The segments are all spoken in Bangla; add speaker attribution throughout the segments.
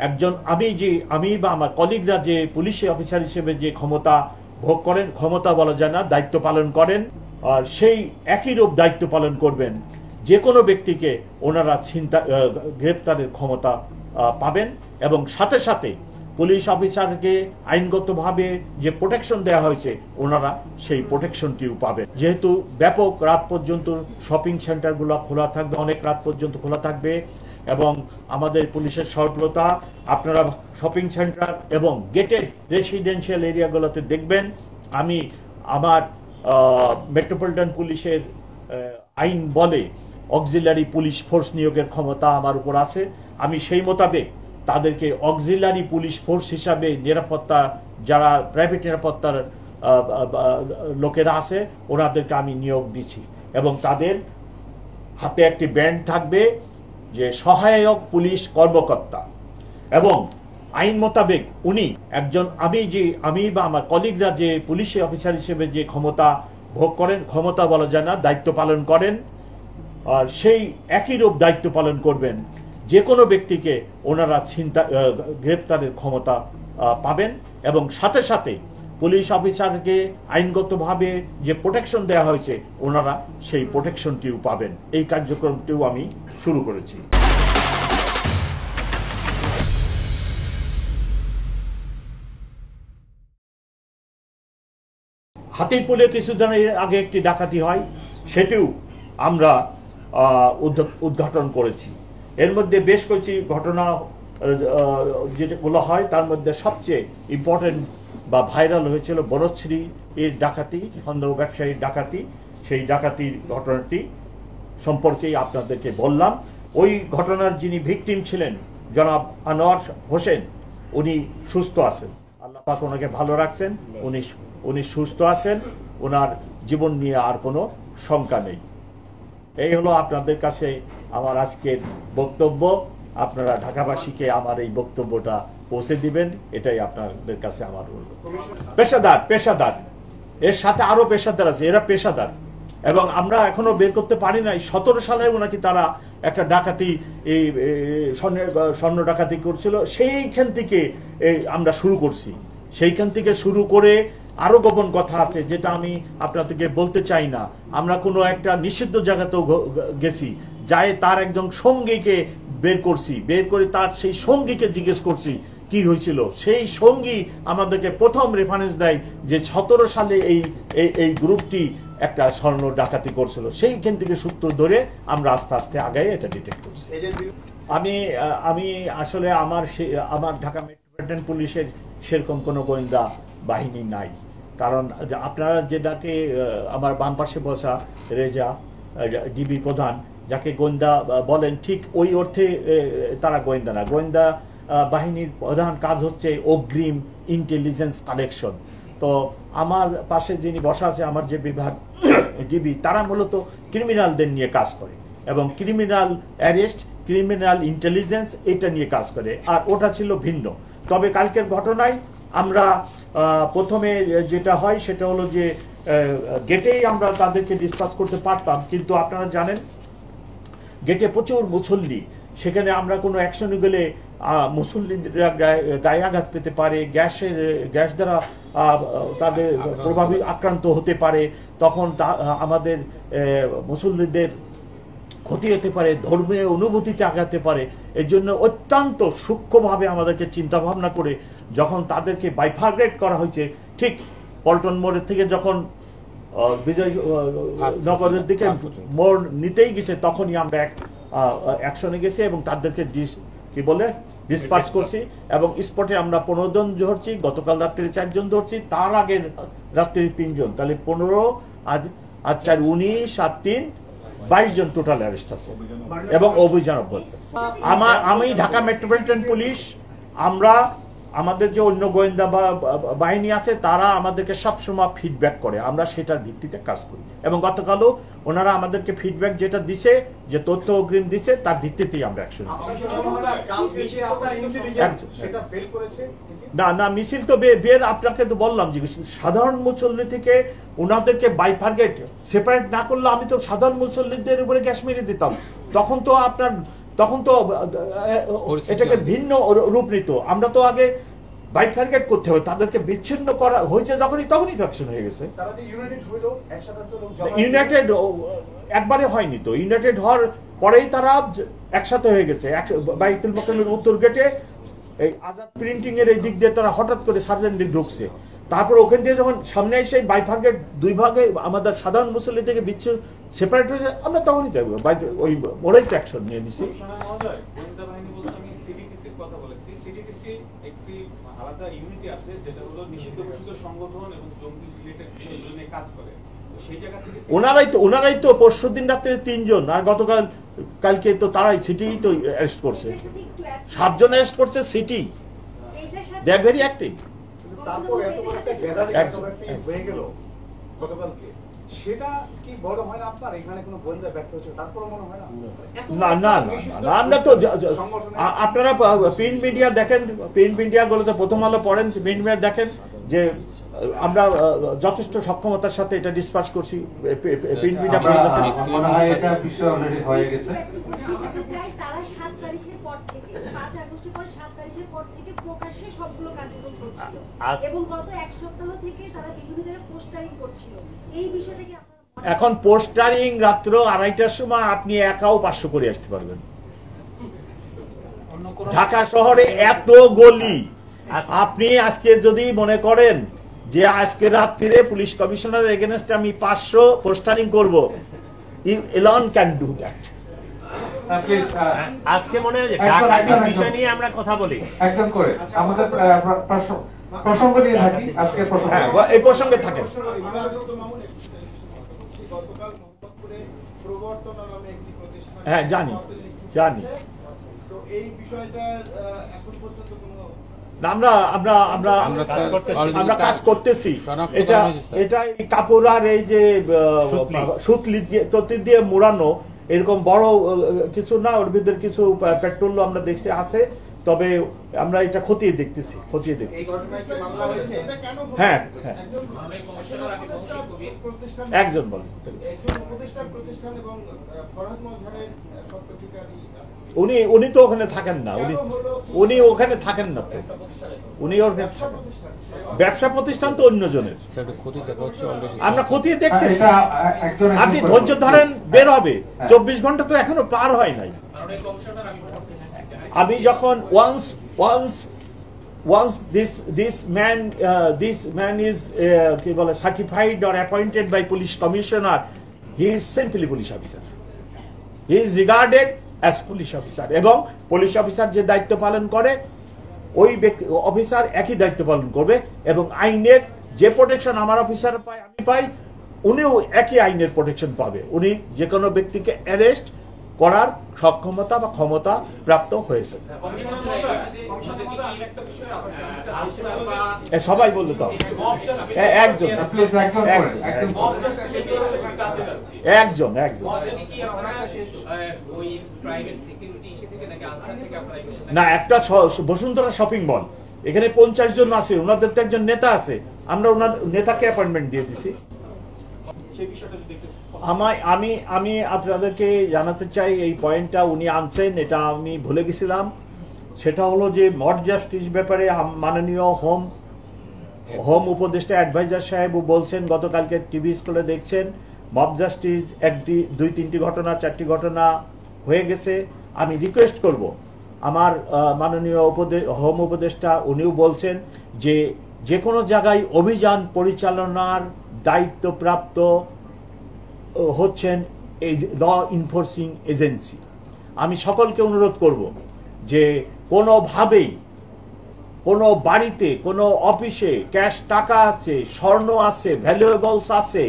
Speaker 1: একজন আমি বা আমার কলিগরা যে পুলিশ অফিসার হিসেবে যে ক্ষমতা ভোগ করেন, ক্ষমতা বলা যায় না, দায়িত্ব পালন করেন, আর সেই একই রূপ দায়িত্ব পালন করবেন যে কোনো ব্যক্তিকে ওনারা গ্রেপ্তারের ক্ষমতা পাবেন এবং সাথে সাথে পুলিশ অফিসারকে আইনগতভাবে যে প্রোটেকশন দেওয়া হয়েছে ওনারা সেই প্রোটেকশনটিও পাবেন। যেহেতু ব্যাপক রাত পর্যন্ত শপিং সেন্টারগুলো খোলা থাকবে, অনেক রাত পর্যন্ত খোলা থাকবে এবং আমাদের পুলিশের সফলতা আপনারা শপিং সেন্টার এবং গেটেড রেসিডেন্সিয়াল এরিয়াগুলোতে দেখবেন। আমি আমার মেট্রোপলিটন পুলিশের আইন বলে অক্সিলারি পুলিশ ফোর্স নিয়োগের ক্ষমতা আমার উপর আছে। আমি সেই মোতাবেক তাদেরকে অক্সিলারি পুলিশ ফোর্স হিসাবে নিরাপত্তা, যারা প্রাইভেট নিরাপত্তার লোকেরা আছে ওনাদেরকে আমি নিয়োগ দিচ্ছি এবং তাদের হাতে একটি ব্যান্ড থাকবে যে সহায়ক পুলিশ কর্মকর্তা এবং আইন মোতাবেক উনি একজন আমি বা আমার কলিগরা যে পুলিশ অফিসার হিসেবে যে ক্ষমতা ভোগ করেন, ক্ষমতা বলা যায় না, দায়িত্ব পালন করেন, আর সেই একই রূপ দায়িত্ব পালন করবেন যে কোনো ব্যক্তিকে ওনারা গ্রেপ্তারের ক্ষমতা পাবেন এবং সাথে সাথে পুলিশ অফিসারকে আইনগতভাবে যে প্রোটেকশন দেওয়া হয়েছে ওনারা সেই প্রোটেকশনটিও পাবেন। এই কার্যক্রমটিও আমি শুরু করেছি। হাতিরপুলে কিছুদিন আগে একটি ডাকাতি হয়, সেটিও আমরা উদ্ঘাটন করেছি। এর মধ্যে বেশ কিছু ঘটনা যেগুলো হয় তার মধ্যে সবচেয়ে ইম্পর্টেন্ট বা ভাইরাল হয়েছিল বনশ্রী এর ডাকাতি, সন্দেহ ব্যবসায়ীর ডাকাতি। সেই ডাকাতির ঘটনাটি সম্পর্কেই আপনাদেরকে বললাম। ওই ঘটনার যিনি ভিকটিম ছিলেন জনাব আনোয়ার হোসেন, উনি সুস্থ আছেন, আল্লাহ পাক ওনাকে ভালো রাখছেন, উনি সুস্থ আছেন, ওনার জীবন নিয়ে আর কোনো শঙ্কা নেই। এই হলো আপনাদের কাছে আমার আজকের বক্তব্য। আপনারা ঢাকাবাসীকে আমার এই বক্তব্যটা পৌঁছে দিবেন, এটাই আপনাদের কাছে আমার অনুরোধ। পেশাদার এর সাথে আরো পেশাদার আছে, এরা পেশাদার এবং আমরা এখনো বের করতে পারি নাই। 17 সালে নাকি তারা একটা ডাকাতি, এই স্বর্ণ ডাকাতি করছিল, সেইখান থেকে আমরা শুরু করছি। সেইখান থেকে শুরু করে আরো গোপন কথা আছে যেটা আমি আপনাদেরকে বলতে চাই না। আমরা কোনো একটা নিষিদ্ধ জায়গাতেও গেছি, যাই তার একজন সঙ্গীকে বের করছি, বের করে তার সেই সঙ্গীকে জিজ্ঞেস করছি কি হয়েছিল। সেই সঙ্গী আমাদেরকে প্রথম রেফারেন্স দেয় যে 17 সালে এই গ্রুপটি একটা স্বর্ণ ডাকাতি করছিল। সেইখান থেকে সূত্র ধরে আমরা আস্তে আস্তে আগায় এটা ডিটেক্ট করছি। আমি আসলে আমার ঢাকা মেট্রোপলিটন পুলিশের সেরকম কোনো গোয়েন্দা বাহিনী নাই। কারণ আপনারা যেটাকে আমার বাম পাশে বসা রেজা ডিবি প্রধান যাকে গোয়েন্দা বলেন, ঠিক ওই অর্থে তারা গোয়েন্দা না। গোয়েন্দা বাহিনীর প্রধান কাজ হচ্ছে অগ্রিম ইন্টেলিজেন্স কালেকশন। তো আমার পাশে যিনি বসা আছে, আমার যে বিভাগ ডিবি, তারা মূলত ক্রিমিনালদের নিয়ে কাজ করে এবং ক্রিমিনাল অ্যারেস্ট, ক্রিমিনাল ইন্টেলিজেন্স এটা নিয়ে কাজ করে, আর ওটা ছিল ভিন্ন। তবে কালকের ঘটনায় আমরা প্রথমে যেটা হয় সেটা হলো যে গেটেই আমরা তাদেরকে ডিসকাস করতে পারতাম, কিন্তু আপনারা জানেন গেটে প্রচুর মুসল্লি, সেখানে আমরা কোনো অ্যাকশনে গেলে মুসল্লিরা গায়ে আঘাত পেতে পারে, গ্যাস দ্বারা তাদের প্রভাবিত আক্রান্ত হতে পারে, তখন আমাদের মুসল্লিদের ক্ষতি হতে পারে, ধর্মীয় অনুভূতিতে আঘাতে পারে। এর জন্য অত্যন্ত সূক্ষ্মভাবে আমাদেরকে চিন্তা ভাবনা করে যখন তাদেরকে বাইফার্গেট করা হয়েছে, ঠিক পল্টন মোড়ের থেকে যখন বিজয়নগরের দিকে মোড় নিতেই গেছে, তখনই আমরা অ্যাকশনে গেছি এবং তাদেরকে ডিসপার্স করছি এবং স্পটে আমরা 15 জন ধরছি, গতকাল রাত্রে 4 জন ধরছি, তার আগের রাত্রে 3 জন, তাহলে 15, আজ 4, 19 আর 3, 22 জন টোটাল অ্যারেস্ট আছে এবং অভিযান অব্যাহত আছে। আমি ঢাকা মেট্রোপলিটন পুলিশ, আমরা আমাদের যে অন্য গোয়েন্দা বাহিনী আছে তারা আমাদেরকে সবসময় ফিডব্যাক করে, আমরা সেটার ভিত্তিতে কাজ করি এবং গতকালও ওনারা আমাদেরকে ফিডব্যাক যেটা দিছে, যে তথ্য অগ্রিম দিছে, তার ভিত্তিতেই আমরা অ্যাকশন না মিছিল তো বের আপনাকে তো বললাম যে সাধারণ মুসল্লি থেকে ওনাদেরকে বাইফার্গেট সেপারেট না করলে আমি তো সাধারণ মুসল্লিদের উপরে গ্যাস মেরে দিতাম। তখন তো আপনার তখন তো এটাকে ভিন্ন রূপ নিত। আমরা তো আগে বাইফার্কেট করতে হবে, তাদেরকে বিচ্ছিন্ন করা হয়েছে তখনই তো অ্যাকশন হয়ে গেছে। ইউনাইটেড একবারে হয়নি তো, ইউনাইটেড হওয়ার পরেই তারা একসাথে হয়ে গেছে। বাইতুল মোকাররমের উত্তর গেটে এই আজাদ প্রিন্টিং এর এই দিক দিয়ে তারা হঠাৎ করে সার্জেন্ট ঢুকছে, তারপর ওখান দিয়ে যখন সামনে এসে বাইফার্কেট দুই ভাগে আমাদের সাধারণ মুসল্লি থেকে সেপারেট হয়েছে, আমরা তখনই ওই মোড়েই অ্যাকশন নিয়ে নিছি।
Speaker 2: আলাদা ইউনিটি আছে যেটা হলো নিষিদ্ধ ঘোষিত সংগঠন এবং জঙ্গি রিলেটেড বিষয়গুলো নিয়ে কাজ করে। সেই জায়গা থেকে
Speaker 1: ওনারাই তো পরশুদিন রাত্রে 3 জন, আর কালকে তো তারাই সিটি তো অ্যারেস্ট করছে, 7 জন অ্যারেস্ট করছে city. They are very active.
Speaker 3: তারপর এত বড় একটা গ্যাদারিং হয়ে গেল গতকালকে, সেটা কি বড় হয় না আপনার? এখানে কোনো গোয়েন্দা ব্যর্থ হচ্ছে, তারপরে মনে হয় না?
Speaker 1: না, আমরা তো আপনারা প্রিন্ট মিডিয়া দেখেন, প্রিন্ট মিডিয়া গুলোতে প্রথম আলো পড়েন, প্রিন্ট মিডিয়া দেখেন যে আমরা যথেষ্ট সক্ষমতার সাথে এটা ডিসপাস করছি। প্রিন্ট মিডিয়া
Speaker 4: মনে হয় এটা বিষয় অলরেডি হয়ে গেছে।
Speaker 5: তারা 7 তারিখের পর থেকে 5 আগস্টের পর 7 তারিখের পর থেকে প্রকাশ্যে সবগুলো কার্যক্রম করছিল এবং গত এক সপ্তাহ থেকে তারা বিভিন্ন জায়গায় পোস্টারিং করছিল। এই বিষয়টা কি আপনারা
Speaker 1: এখন পোস্টারিং রাত্র 2:30টার সময় আপনি একাও 500 করে আসতে পারবেন। ঢাকা শহরে এত গলি, আপনি আজকে যদি মনে করেন যে আজকে রাত্রিরে পুলিশ কমিশনারের এগেইনস্টে আমি 500 পোস্টারিং করব, you alone can do that.
Speaker 6: আজকে মনে হয় যে ডাকাতির বিষয় নিয়ে আমরা কথা বলি
Speaker 4: একদম করে আমাদের প্রসঙ্গ নিয়ে থাকি আজকে প্রসঙ্গ।
Speaker 1: হ্যাঁ, এই প্রসঙ্গে থাকেন।
Speaker 2: গতকাল মোহাম্মদপুরে প্রবর্তন নামে একটি প্রতিষ্ঠান,
Speaker 1: হ্যাঁ জানি।
Speaker 2: তো এই বিষয়টা এখন পর্যন্ত কোনো
Speaker 1: আমরা কাজ করতেছি। এটা কাপড় এই যে সুতলি দিয়ে মোড়ানো, এরকম বড় কিছু না, ওর ভিতরে কিছু পেট্রোল আমরা দেখছি আছে, তবে আমরা এটা খতিয়ে দেখতেছি। হ্যাঁ, একজন বলেন, উনি তো ওখানে থাকেন না, উনি ওখানে থাকেন না তো, উনি ওর ব্যবসা প্রতিষ্ঠান তো অন্যজনের। আমরা খতিয়ে দেখতেছি, আপনি ধৈর্য ধরেন, বের হবে। 24 ঘন্টা তো এখনো পার হয় নাই। আমি যখন once this man is কি বলে certified or appointed by police commissioner, he is simply police officer, he is regarded as police officer, এবং পুলিশ অফিসার যে দায়িত্ব পালন করে ওই অফিসার একই দায়িত্ব পালন করবে, এবং আইনের যে প্রোটেকশন আমার অফিসার পায়, আমি পাই, উনিও একই আইনের প্রোটেকশন পাবে। উনি যে কোনো ব্যক্তিকে অ্যারেস্ট করার সক্ষমতা বা ক্ষমতা প্রাপ্ত হয়েছে। সবাই বললো তো একজন না, একটা বসুন্ধরা শপিং মল, এখানে 50 জন আছে, ওনাদের তো একজন নেতা আছে, আমরা ওনার নেতাকে অ্যাপয়েন্টমেন্ট দিয়ে দিছি। আমি আপনাদেরকে জানাতে চাই, এই পয়েন্টটা উনি আনছেন, এটা আমি ভুলে গেছিলাম। সেটা হলো যে মব জাস্টিস ব্যাপারে মাননীয় হোম উপদেষ্টা অ্যাডভাইজার সাহেব বলছেন, গতকালকে টিভি স্কুলে দেখছেন, মব জাস্টিস 2-3টি ঘটনা 4টি ঘটনা হয়ে গেছে। আমি রিকোয়েস্ট করব, আমার মাননীয় হোম উপদেষ্টা উনিও বলছেন যে কোনো জায়গায় অভিযান পরিচালনার দায়িত্বপ্রাপ্ত হচ্ছেন এই ল ইনফোর্সিং এজেন্সি। আমি সকলকে অনুরোধ করব যে কোনোভাবেই কোনো বাড়িতে, কোনো অফিসে ক্যাশ টাকা আছে, স্বর্ণ আছে, ভ্যালুয়েবলস আছে,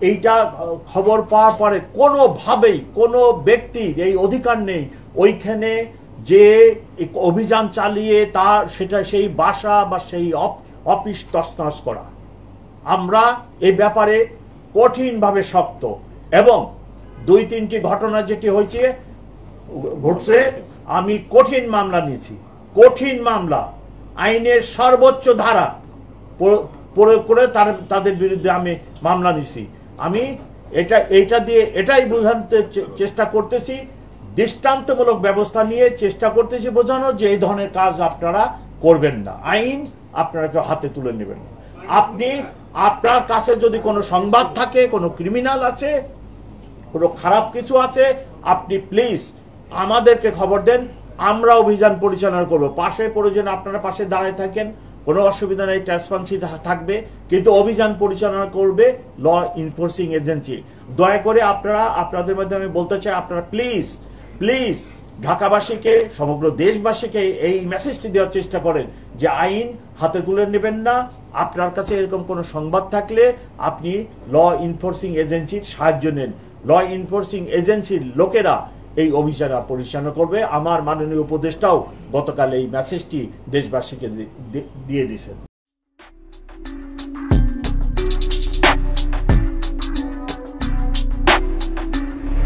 Speaker 1: এইটা খবর পাওয়ার পরে কোনোভাবেই কোনো ব্যক্তির এই অধিকার নেই ওইখানে যে অভিযান চালিয়ে তার সেই বাসা বা সেই অফিস তছনছ করা। আমরা এই ব্যাপারে কঠিনভাবে শক্ত, এবং 2-3টি ঘটনা যেটি ঘটছে, আমি কঠিন মামলা নিয়েছি, কঠিন মামলা, আইনের সর্বোচ্চ ধারা প্রয়োগ করে তাদের বিরুদ্ধে আমি মামলা নিছি। আমি এইটা দিয়ে এটাই বোঝাতে চেষ্টা করতেছি দৃষ্টান্তমূলক ব্যবস্থা নিয়ে চেষ্টা করতেছি বোঝানোর যে এই ধরনের কাজ আপনারা করবেন না, আইন আপনারা কেউ হাতে তুলে নেবেন না। আপনি আপনার কাছে যদি কোনো সংবাদ থাকে, কোনো ক্রিমিনাল আছে, কোনো খারাপ কিছু আছে, আপনি প্লিজ আমাদেরকে খবর দেন, আমরা অভিযান পরিচালনা করব। পাশে প্রয়োজন আপনারা পাশে দাঁড়ায় থাকেন, কোনো অসুবিধা নেই, ট্রান্সপারেন্সি থাকবে, কিন্তু অভিযান পরিচালনা করবে ল এনফোর্সিং এজেন্সি। দয়া করে আপনারা, আপনাদের মধ্যে আমি বলতে চাই, আপনারা প্লিজ প্লিজ ঢাকাবাসীকে, সমগ্র দেশবাসীকে এই মেসেজটি দেওয়ার চেষ্টা করেন যে আইন হাতে তুলে নেবেন না। আপনার কাছে এরকম কোনো সংবাদ থাকলে আপনি ল এনফোর্সিং এজেন্সির সাহায্য নেন। ল এনফোর্সিং এজেন্সির লোকেরা এই অভিযান পরিচালনা করবে। আমার মাননীয় উপদেষ্টাও গতকাল এই মেসেজটি দেশবাসীকে দিয়ে দিয়েছেন।